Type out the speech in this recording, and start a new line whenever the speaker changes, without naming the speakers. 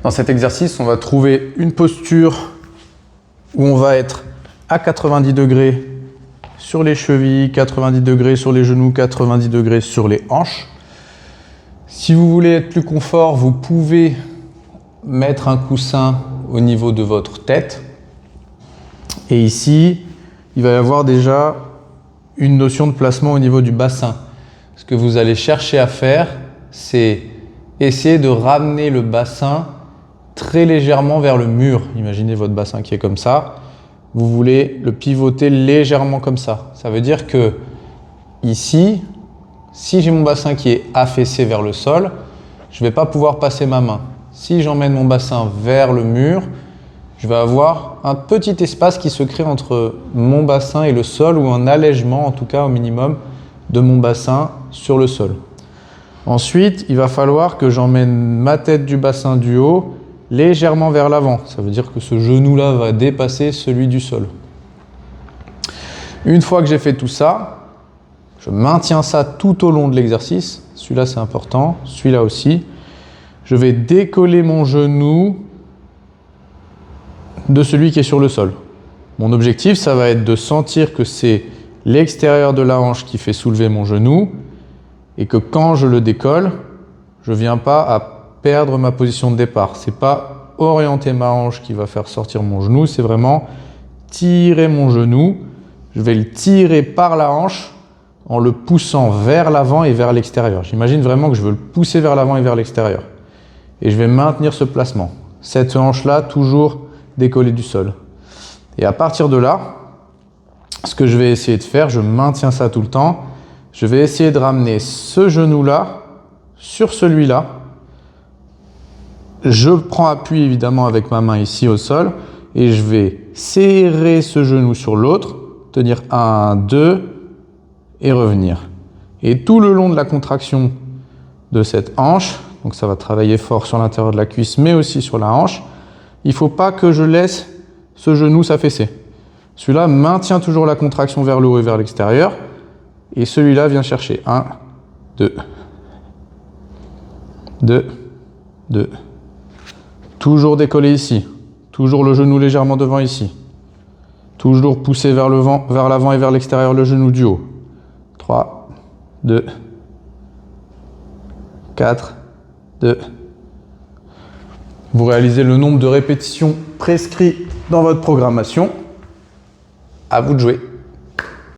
Dans cet exercice, on va trouver une posture où on va être à 90 degrés sur les chevilles, 90 degrés sur les genoux, 90 degrés sur les hanches. Si vous voulez être plus confort, vous pouvez mettre un coussin au niveau de votre tête. Et ici, il va y avoir déjà une notion de placement au niveau du bassin. Ce que vous allez chercher à faire, c'est essayer de ramener le bassin très légèrement vers le mur. Imaginez votre bassin qui est comme ça. Vous voulez le pivoter légèrement comme ça. Ça veut dire que ici, si j'ai mon bassin qui est affaissé vers le sol, je ne vais pas pouvoir passer ma main. Si j'emmène mon bassin vers le mur, je vais avoir un petit espace qui se crée entre mon bassin et le sol, ou un allègement, en tout cas au minimum, de mon bassin sur le sol. Ensuite, il va falloir que j'emmène ma tête du bassin du haut légèrement vers l'avant. Ça veut dire que ce genou-là va dépasser celui du sol. Une fois que j'ai fait tout ça, je maintiens ça tout au long de l'exercice. Celui-là, c'est important. Celui-là aussi. Je vais décoller mon genou de celui qui est sur le sol. Mon objectif, ça va être de sentir que c'est l'extérieur de la hanche qui fait soulever mon genou et que quand je le décolle, je ne viens pas à perdre ma position de départ. Ce n'est pas orienter ma hanche qui va faire sortir mon genou, c'est vraiment tirer mon genou. Je vais le tirer par la hanche en le poussant vers l'avant et vers l'extérieur. J'imagine vraiment que je veux le pousser vers l'avant et vers l'extérieur. Et je vais maintenir ce placement. Cette hanche-là, toujours décollée du sol. Et à partir de là, ce que je vais essayer de faire, je maintiens ça tout le temps. Je vais essayer de ramener ce genou-là sur celui-là. Je prends appui évidemment avec ma main ici au sol et je vais serrer ce genou sur l'autre, tenir 1, 2 et revenir. Et tout le long de la contraction de cette hanche, donc ça va travailler fort sur l'intérieur de la cuisse mais aussi sur la hanche, il ne faut pas que je laisse ce genou s'affaisser. Celui-là maintient toujours la contraction vers le haut et vers l'extérieur. Et celui-là vient chercher 1, 2, 2, 2. Toujours décoller ici. Toujours le genou légèrement devant ici. Toujours pousser vers l'avant et vers l'extérieur le genou du haut. 3, 2, 4, 2. Vous réalisez le nombre de répétitions prescrites dans votre programmation. À vous de jouer.